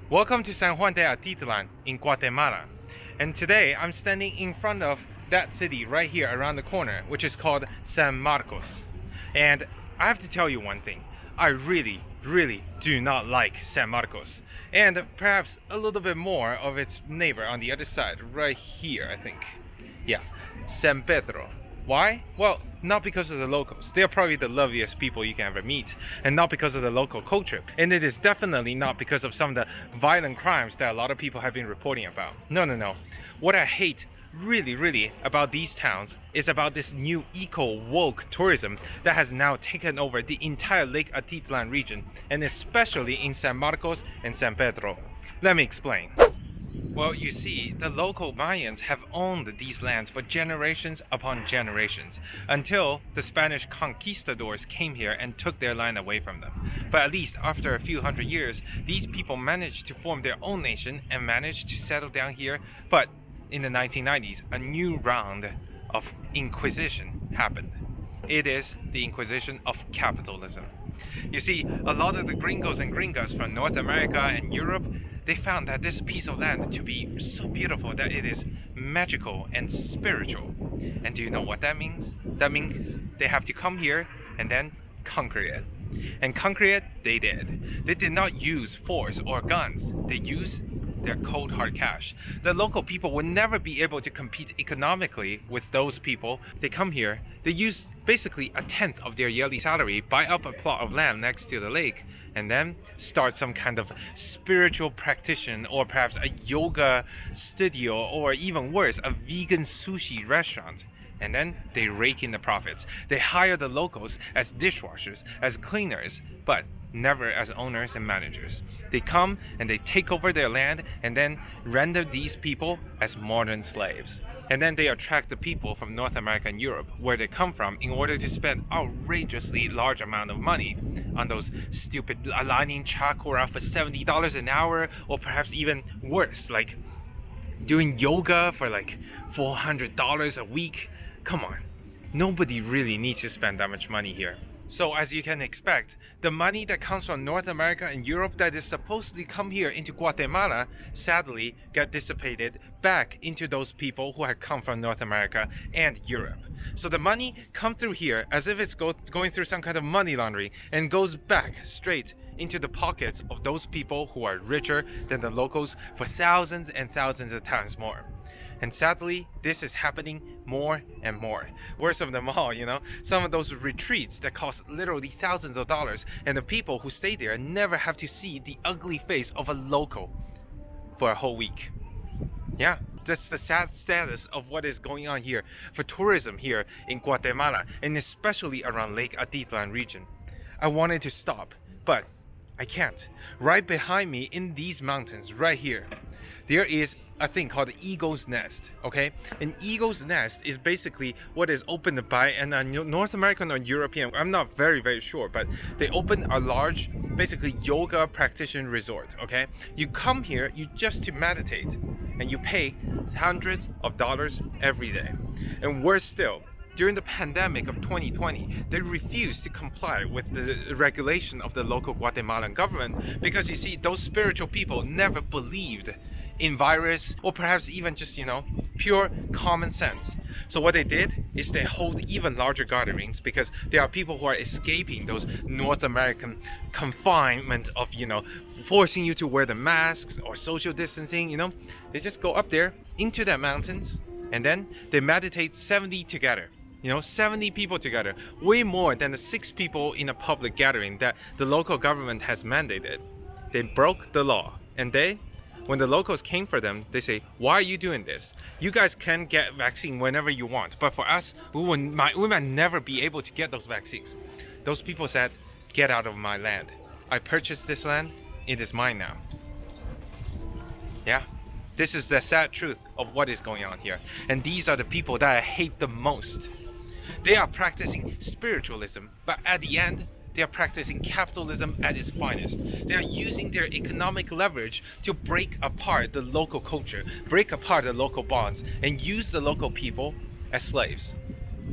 Welcome to San Juan de Atitlan in Guatemala. And today I'm standing in front of that city right here around the corner, which is called San Marcos. And I have to tell you one thing. I really do not like San Marcos. And perhaps a little bit more of its neighbor on the other side, right here, I think. Yeah, San Pedro. Why? Well, not because of the locals. They are probably the loveliest people you can ever meet. And not because of the local culture. And it is definitely not because of some of the violent crimes that a lot of people have been reporting about. No. What I hate really about these towns is about this new eco-woke tourism that has now taken over the entire Lake Atitlan region, and especially in San Marcos and San Pedro. Let me explain. Well, you see, the local Mayans have owned these lands for generations upon generations, until the Spanish conquistadors came here and took their land away from them. But at least after a few hundred years, these people managed to form their own nation and managed to settle down here. But in the 1990s, a new round of inquisition happened. It is the inquisition of capitalism. You see, a lot of the gringos and gringas from North America and Europe, they found that this piece of land to be so beautiful that it is magical and spiritual. And do you know what that means? That means they have to come here and then conquer it. And conquer it, they did. They did not use force or guns. They used their cold hard cash. The local people would never be able to compete economically with those people. They come here, they use basically a tenth of their yearly salary, buy up a plot of land next to the lake, and then start some kind of spiritual practitioner, or perhaps a yoga studio, or even worse, a vegan sushi restaurant. And then they rake in the profits. They hire the locals as dishwashers, as cleaners, but never as owners and managers. They come and they take over their land and then render these people as modern slaves. And then they attract the people from North America and Europe, where they come from, in order to spend outrageously large amount of money on those stupid aligning chakra for $70 an hour, or perhaps even worse, like doing yoga for like $400 a week. Come on, nobody really needs to spend that much money here. So as you can expect, the money that comes from North America and Europe that is supposedly come here into Guatemala, sadly got dissipated back into those people who had come from North America and Europe. So the money come through here as if it's going through some kind of money laundering, and goes back straight into the pockets of those people who are richer than the locals for thousands and thousands of times more. And sadly, this is happening more and more. Worst of them all, some of those retreats that cost literally thousands of dollars, and the people who stay there never have to see the ugly face of a local for a whole week. Yeah, that's the sad status of what is going on here for tourism here in Guatemala, and especially around Lake Atitlan region. I wanted to stop, but I can't. Right behind me in these mountains right here, there is a thing called the Eagle's Nest, okay? An Eagle's Nest is basically what is opened by a North American or European, I'm not very sure, but they opened a large, basically yoga practitioner resort, okay? You come here, you just to meditate, and you pay hundreds of dollars every day. And worse still, during the pandemic of 2020, they refused to comply with the regulation of the local Guatemalan government, because you see, those spiritual people never believed in virus, or perhaps even just, pure common sense. So what they did is they hold even larger gatherings, because there are people who are escaping those North American confinement of, forcing you to wear the masks or social distancing, They just go up there into the mountains, and then they meditate 70 together. 70 people together, way more than the 6 people in a public gathering that the local government has mandated. They broke the law, and when the locals came for them, they say, why are you doing this? You guys can get vaccine whenever you want, but for us, we might never be able to get those vaccines. Those people said, get out of my land. I purchased this land, it is mine now. Yeah, this is the sad truth of what is going on here. And these are the people that I hate the most. They are practicing spiritualism, but at the end, they are practicing capitalism at its finest. They are using their economic leverage to break apart the local culture, break apart the local bonds, and use the local people as slaves.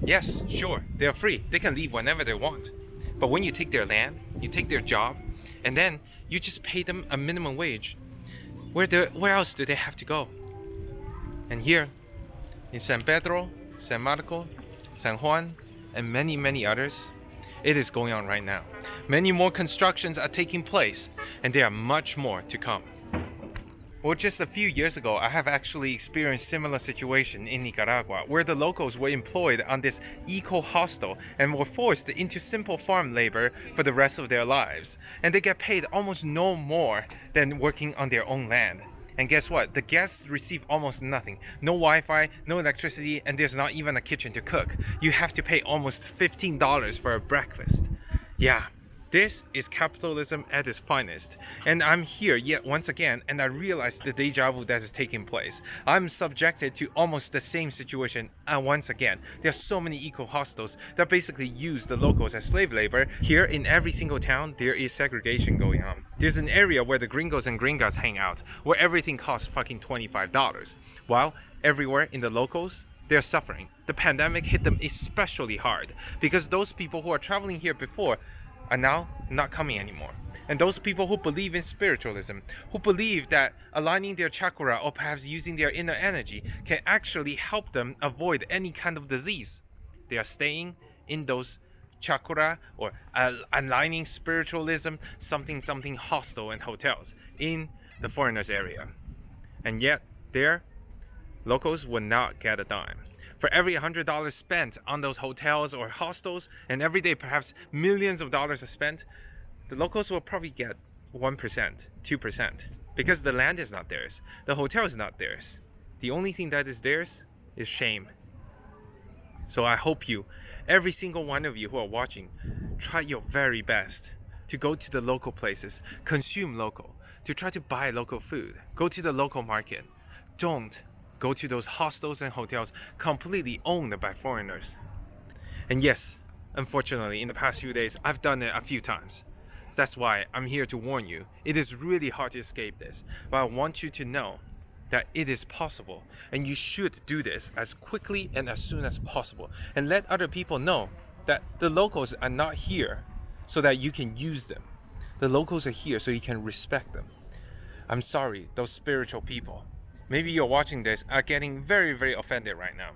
Yes, sure, they are free. They can leave whenever they want. But when you take their land, you take their job, and then you just pay them a minimum wage, Where else do they have to go? And here, in San Pedro, San Marco, San Juan, and many, many others, it is going on right now. Many more constructions are taking place, and there are much more to come. Well, just a few years ago, I have actually experienced similar situation in Nicaragua, where the locals were employed on this eco-hostel and were forced into simple farm labor for the rest of their lives. And they get paid almost no more than working on their own land. And guess what? The guests receive almost nothing. No Wi-Fi, no electricity, and there's not even a kitchen to cook. You have to pay almost $15 for a breakfast. Yeah. This is capitalism at its finest. And I'm here yet once again, and I realize the deja vu that is taking place. I'm subjected to almost the same situation once again. There are so many eco-hostels that basically use the locals as slave labor. Here in every single town, there is segregation going on. There's an area where the gringos and gringas hang out, where everything costs fucking $25. While everywhere in the locals, they're suffering. The pandemic hit them especially hard because those people who are traveling here before are now not coming anymore. And those people who believe in spiritualism, who believe that aligning their chakra or perhaps using their inner energy can actually help them avoid any kind of disease, they are staying in those chakra or aligning spiritualism, something hostel and hotels in the foreigners area. And yet there, locals will not get a dime. For every $100 spent on those hotels or hostels, and every day perhaps millions of dollars are spent, the locals will probably get 1%, 2%, because the land is not theirs. The hotel is not theirs. The only thing that is theirs is shame. So I hope you, every single one of you who are watching, try your very best to go to the local places, consume local, to try to buy local food, go to the local market. Don't go to those hostels and hotels completely owned by foreigners. And yes, unfortunately, in the past few days, I've done it a few times. That's why I'm here to warn you. It is really hard to escape this, but I want you to know that it is possible, and you should do this as quickly and as soon as possible, and let other people know that the locals are not here so that you can use them. The locals are here so you can respect them. I'm sorry, those spiritual people. Maybe you're watching this are getting very, very offended right now.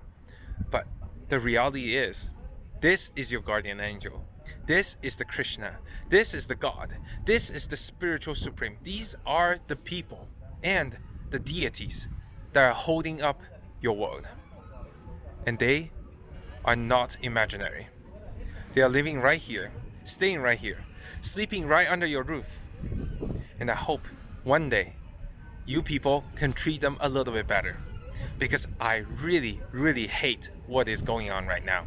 But the reality is, this is your guardian angel. This is the Krishna. This is the God. This is the spiritual supreme. These are the people and the deities that are holding up your world. And they are not imaginary. They are living right here, staying right here, sleeping right under your roof. And I hope one day you people can treat them a little bit better, because I really, really hate what is going on right now.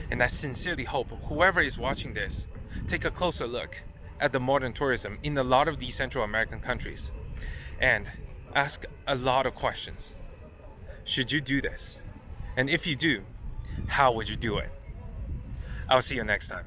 And I sincerely hope whoever is watching this take a closer look at the modern tourism in a lot of these Central American countries and ask a lot of questions. Should you do this? And if you do, how would you do it? I'll see you next time.